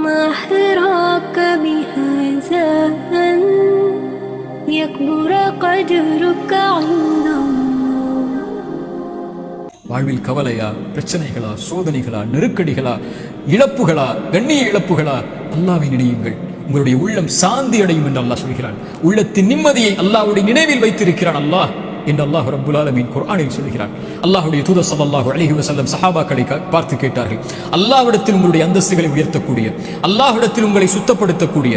ما حراك بهذا أن يكبر قدرك عند الله. வாழ்வில் கவலையா, பிரச்சனைகளா, சோதனைகளா, நெருக்கடிகளா, இழப்புகளா, கண்ணிய இழப்புகளா, அல்லாஹ்வை நினையுங்கள். உங்களுடைய உள்ளம் சாந்தி அடையும் என்று அல்லாஹ் சொல்கிறான். உள்ளத்தின் நிம்மதியை அல்லாஹ்வுடைய நினைவில் வைத்திருக்கிறான் அல்லாஹ் என்று அல்லாஹ் ரப்புல் ஆலமீன் குர்ஆனில் சொல்கிறான். அல்லாஹ்வுடைய தூதர் ஸல்லல்லாஹு அலைஹி வஸல்லம் சஹாபாக்களை பார்த்து கேட்டார்கள், அல்லாஹ்விடத்தில் உங்களுடைய அந்தஸ்துகளை உயர்த்தக்கூடிய, அல்லாஹ்விடத்தில் உங்களை சுத்தப்படுத்தக்கூடிய,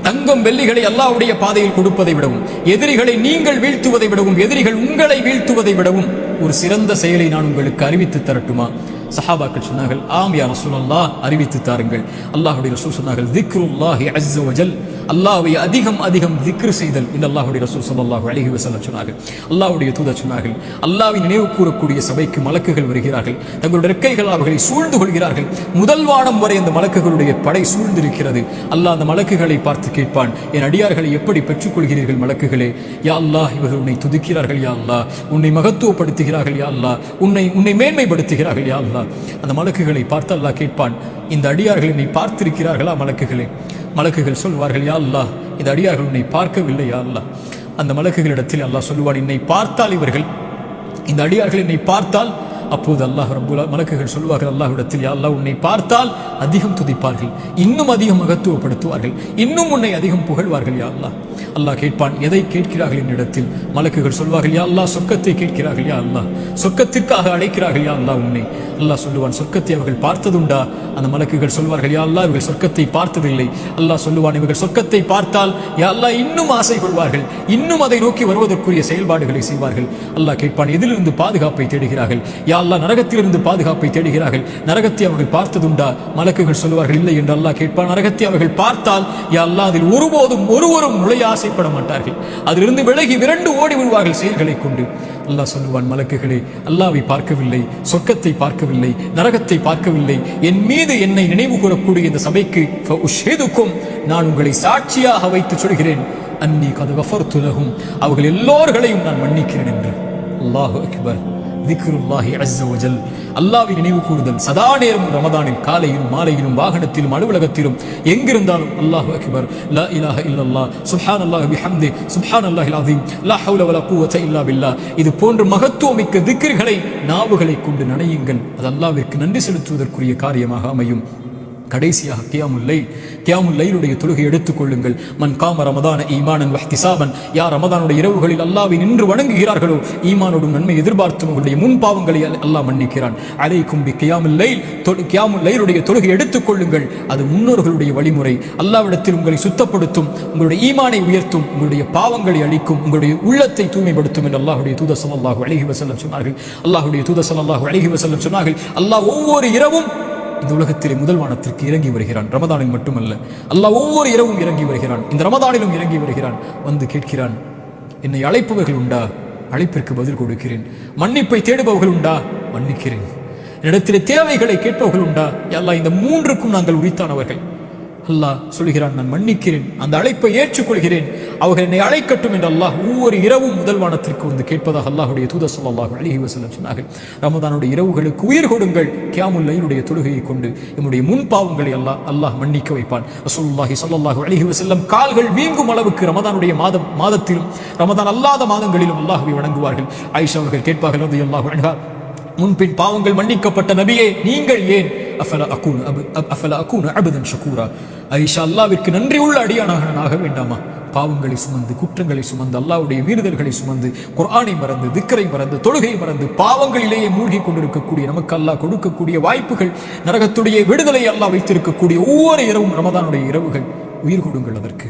தங்கம் வெள்ளிகளை அல்லாஹ்வுடைய பாதையில் கொடுப்பதை விடவும், எதிரிகளை நீங்கள் வீழ்த்துவதை விடவும், எதிரிகள் உங்களை வீழ்த்துவதை விடவும் ஒரு சிறந்த செயலை நான் உங்களுக்கு அறிவித்து தரட்டுமா? சஹாபாக்கள் சொன்னார்கள், ஆம் யா ரசூலல்லாஹ், அறிவித்து தாருங்கள். அல்லாஹ்வுடைய ரசூல் சொன்னார்கள், திக்ருல்லாஹி அஸ்ஸ வஜல், அல்லாஹ்வை அதிகம் அதிகம் திக்ர் செய்தல் என்று அல்லாஹ்வுடைய ரசூல் ஸல்லல்லாஹு அலைஹி வஸல்லம் சொன்னார்கள். அல்லாஹ்வுடைய தூதர் சொன்னார்கள், அல்லாஹ்வை நினைவு கூறக்கூடிய சபைக்கு மலக்குகள் வருகிறார்கள், தங்களுடைய ரெக்கைகள் அவர்களை சூழ்ந்து கொள்கிறார்கள். முதல் வானம் வரை அந்த மலக்குகளுடைய படை சூழ்ந்திருக்கிறது. அல்லாஹ் அந்த மலக்குகளை பார்த்து கேட்பான், என் அடியார்களை எப்படி பெற்றுக்கொள்கிறீர்கள் மலக்குகளே? யா அல்லாஹ், இவர்கள் உன்னை துதிக்கிறார்கள் யா அல்லாஹ், உன்னை மகத்துவப்படுத்துகிறார்கள் யா அல்லாஹ், உன்னை மேன்மைப்படுத்துகிறார்கள் யா அல்லாஹ். அந்த மலக்குகளை பார்த்து அல்லாஹ் கேட்பான், இந்த அடியார்கள் என்னை பார்த்திருக்கிறார்களா மலக்குகளே? மலக்குகள் சொல்வார்கள், யா அல்லாஹ், இந்த அடியார்கள் உன்னை பார்க்கவில்லை யா அல்லாஹ். அந்த மலக்குகளிடத்தில் அல்லாஹ் சொல்லுவான், என்னை பார்த்தால் இவர்கள், இந்த அடியார்கள் என்னை பார்த்தால், அப்போது அல்லாஹ் ரப்புல் மலக்குகள் சொல்வார்கள் அல்லாஹ்விடத்தில், யா அல்லாஹ், உன்னை பார்த்தால் அதிகம் துதிப்பார்கள், இன்னும் அதிகம் மகத்துவப்படுத்துவார்கள், இன்னும் உன்னை அதிகம் புகழ்வார்கள் யா அல்லாஹ். அல்லாஹ் கேட்பான், எதை கேட்கிறார்கள் என்னிடத்தில்? மலக்குகள் சொல்வார்கள், யா அல்லாஹ், சொர்க்கத்தை கேட்கிறார்கள் யா அல்லாஹ், சொர்க்கத்திற்காக அழைக்கிறார்கள் யா அல்லாஹ் உன்னை. அல்லாஹ் சொல்லுவான், சொர்க்கத்தை அவர்கள் பார்த்ததுண்டா? அந்த மலக்குகள் சொல்வார்கள், யா அல்லாஹ், இவர்கள் சொர்க்கத்தை பார்த்ததில்லை. அல்லாஹ் சொல்லுவான், இவர்கள் சொர்க்கத்தை பார்த்தால் யா அல்லாஹ் இன்னும் ஆசை கொள்வார்கள், இன்னும் அதை நோக்கி வருவதற்குரிய செயல்பாடுகளை செய்வார்கள். அல்லாஹ் கேட்பான், எதிலிருந்து பாதுகாப்பை தேடுகிறார்கள்? யா அல்லாஹ், நரகத்திலிருந்து பாதுகாப்பை தேடுகிறார்கள். நரகத்தை அவர்கள் பார்த்ததுண்டா? மலக்குகள் சொல்லுவார்கள், இல்லை என்று அல்லாஹ் கேட்பான், நரகத்தை அவர்கள் பார்த்தால் யா அல்லாஹ், அதில் ஒருபோதும் ஒருவரும் நுழைய ஆசைப்பட மாட்டார்கள், அதிலிருந்து விலகி விரண்டு ஓடி விடுவார்கள் செயல்களை கொண்டு. அல்லாஹ் சொல்லுவான், மலக்குகளே, அல்லாஹ்வை பார்க்கவில்லை, சொர்க்கத்தை பார்க்கவில்லை, நரகத்தை பார்க்கவில்லை, என் மீது என்னை நினைவு கூறக்கூடிய இந்த சபைக்கு நான் உங்களை சாட்சியாக வைத்து சொல்கிறேன், அன்னி கத் கஃபர்து லஹும், அவர்கள் எல்லோர்களையும் நான் மன்னிக்கிறேன் என்று. அல்லாஹு அக்பர். திக்ருல்லாஹி அஸ்ஸ வஜல், அல்லாஹ்வை நினைவு கூறுதல் சதா நேரம் ரமதானில், காலையிலும் மாலையிலும், வாகனத்திலும், அலுவலகத்திலும், எங்கிருந்தாலும் அல்லாஹு அக்பர், லா இலாஹ இல்லல்லாஹ், சுப்ஹானல்லாஹி பிஹம்தி, சுப்ஹானல்லாஹில் அஸீம், லா ஹவ்ல வலா குவத இல்லா பில்லாஹ். இது போன்ற மகத்துவமிக்க திக்ர்களை நாவுகளை கொண்டு நனையுங்கள். அது அல்லாஹ்விற்கு நன்றி செலுத்துவதற்குரிய காரியமாக அமையும். கடைசியாக கியாமுல் லைலுடைய தொழுகை எடுத்துக் கொள்ளுங்கள். மன் காம ரமதான ஈமானன் வஹ்திசாபன், யார் ரமதானுடைய இரவுகளில் அல்லாஹ்வை நின்று வணங்குகிறார்களோ, ஈமானோடும் நன்மை எதிர்பார்த்தும் அவர்களுடைய முன் பாவங்களை அல்லாஹ் மன்னிக்கிறான். அலைக்கும் பி கியாமுல் லைலுடைய தொழுகை எடுத்துக் கொள்ளுங்கள். அது முன்னோர்களுடைய வழிமுறை. அல்லாஹ்விடத்தில் உங்களை சுத்தப்படுத்தும், உங்களுடைய ஈமானை உயர்த்தும், உங்களுடைய பாவங்களை அழிக்கும், உங்களுடைய உள்ளத்தை தூய்மைப்படுத்தும் என்று அல்லாஹ்வுடைய தூதர் ஸல்லல்லாஹு அலைஹி வஸல்லம் சொன்னார்கள். அல்லாஹ்வுடைய தூதர் ஸல்லல்லாஹு அலைஹி வஸல்லம் சொன்னார்கள், அல்லாஹ் ஒவ்வொரு இரவும் இந்த உலகத்திலே முதல் வானத்திற்கு இறங்கி வருகிறான். ரமதானில் மட்டுமல்ல, அல்லாஹ் ஒவ்வொரு இரவும் இறங்கி வருகிறான். இந்த ரமதானிலும் இறங்கி வருகிறான். வந்து கேட்கிறான், என்னை அழைப்பவர்கள் உண்டா? அழைப்பிற்கு பதில் கொடுக்கிறேன். மன்னிப்பை தேடுபவர்கள் உண்டா? மன்னிக்கிறேன். என்னிடத்திலே தேவைகளை கேட்பவர்கள் உண்டா? அல்லாஹ், இந்த மூன்றுக்கும் நாங்கள் உரித்தானவர்கள். அல்லாஹ் சொல்கிறான், நான் மன்னிக்கிறேன், அந்த அழைப்பை ஏற்றுக்கொள்கிறேன், அவர்கள் என்னை அழைக்கட்டும் என்று அல்லாஹ் ஒவ்வொரு இரவும் முதல் வானத்திற்கு வந்து கேட்பதாக அல்லாஹ்வுடைய தூதர் ஸல்லல்லாஹு அலைஹி வஸல்லம் சொன்னார்கள். ரமதானுடைய இரவுகளுக்கு உயிர் கொடுங்கள். கியாமுல் லைலுடைய தொழுகையை கொண்டு நம்முடைய முன் பாவங்களை அல்லாஹ் மன்னிக்க வைப்பான். ரசூலுல்லாஹி ஸல்லல்லாஹு அலைஹி வஸல்லம் கால்கள் வீங்கும் அளவுக்கு ரமதானுடைய மாதத்திலும் ரமதான் அல்லாத மாதங்களிலும் அல்லாஹ்வை வணங்குவார்கள். ஆயிஷா அவர்கள் கேட்பார்கள் ரலியல்லாஹு அன்ஹா, முன்பின் பாவங்கள் மன்னிக்கப்பட்ட நபியே, நீங்கள் ஏன் அஃபலா அகூன அபதன் ஷகூரா, ஆயிஷா, அல்லாஹ்விற்கு நன்றி உள்ள அடியானாக நான் ஆக வேண்டாமா? பாவங்களை சுமந்து, குற்றங்களை சுமந்து, அல்லாஹ்வுடைய மீறுதல்களை சுமந்து, குர்ஆனை மறந்து, திக்ரை மறந்து, தொழுகை மறந்து, பாவங்களிலேயே மூழ்கி கொண்டிருக்கக்கூடிய நமக்கு அல்லாஹ் கொடுக்கக்கூடிய வாய்ப்புகள், நரகத்துடைய விடுதலை அல்லாஹ் வைத்திருக்கக்கூடிய ஒவ்வொரு இரவும் ரமதானுடைய இரவுகள். உயிர் கொடுங்கள் அதற்கு.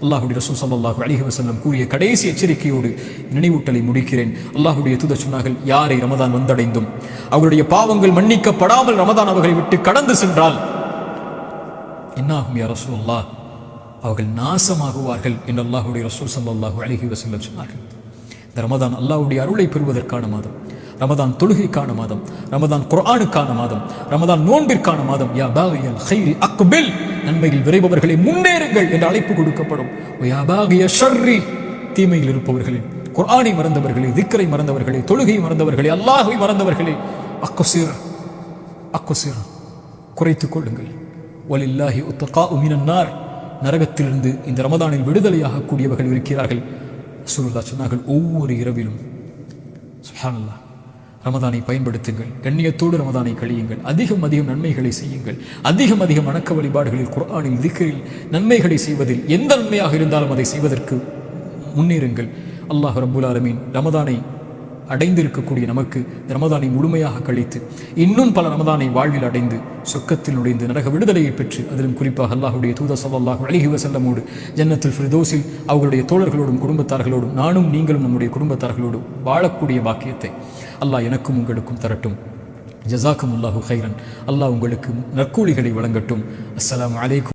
அல்லாஹ்வுடைய ரசூல் ஸல்லல்லாஹு அலைஹி வஸல்லம் கூறிய கடைசி எச்சரிக்கையோடு நினைவூட்டலை முடிக்கிறேன். அல்லாஹ்வுடைய தூதர் சொன்னார்கள், யாரை ரமதான் வந்தடைந்தும் அவருடைய பாவங்கள் மன்னிக்கப்படாமல் ரமதான் அவர்களை விட்டு கடந்து சென்றால் என்னாகும் யா ரசூலுல்லாஹ்? அவர்கள் நாசமாகுவார்கள் என்று அல்லாஹ்வுடைய ரசூல் ஸல்லல்லாஹு அலைஹி வஸல்லம் சொன்னார்கள். இந்த ரமதான் அல்லாஹ்வுடைய அருளை பெறுவதற்கான மாதம், ரமதான் தொழுகைக்கான மாதம், ரமதான் குர்ஆனுக்கான மாதம், ரமதான் நோன்பிற்கான மாதம். யா பாகியல் கைரி அக்பில், நன்மையில் விரைபவர்களை முன்னேறுங்கள் என்று அழைப்பு கொடுக்கப்படும். யா பாகிய ஷர்ரி, தீமையில் இருப்பவர்களே, குர்ஆனை மறந்தவர்களே, திக்ரை மறந்தவர்களே, தொழுகை மறந்தவர்களே, அல்லாஹ்வை மறந்தவர்களே, அக்குசிர் குறைத்துக் கொள்ளுங்கள். வலில்லாஹி உத்தகாஉ மினன் நார், நரகத்திலிருந்து இந்த ரமதானில் விடுதலையாக கூடியவர்கள் இருக்கிறார்கள். ரசூலுல்லாஹ் சொன்னார்கள், ஒவ்வொரு இரவிலும். சுப்ஹானல்லாஹ், ரமதானை பயன்படுத்துங்கள், கண்ணியத்தோடு ரமதானை கழியுங்கள், அதிகம் நன்மைகளை செய்யுங்கள், அதிகம் வணக்க வழிபாடுகளில், குர்ஆனில், திக்ரில், நன்மைகளை செய்வதில் எந்த நன்மையாக இருந்தாலும் அதை செய்வதற்கு முன்னேறுங்கள். அல்லாஹ் ரப்புல் ஆலமீன் ரமதானை அடைந்திருக்கக்கூடிய நமக்கு ரமதானை முழுமையாக கழித்து இன்னும் பல ரமதானை வாழ்வில் அடைந்து சொர்க்கத்தில் நுழைந்து நரக விடுதலையை பெற்று, அதிலும் குறிப்பாக அல்லாஹுடைய தூதர் ஸல்லல்லாஹு அலைஹி வஸல்லமோடு ஜன்னத்துல் ஃபிர்தௌஸில் அவர்களுடைய தோழர்களோடும் குடும்பத்தார்களோடும் நானும் நீங்களும் நம்முடைய குடும்பத்தார்களோடும் வாழக்கூடிய பாக்கியத்தை அல்லாஹ் எனக்கும் உங்களுக்கும் தரட்டும். ஜஸாக்குமுல்லாஹு கைரன். அல்லாஹ் உங்களுக்கு நற்கூலிகளை வழங்கட்டும். அஸ்ஸலாமு அலைக்கும்.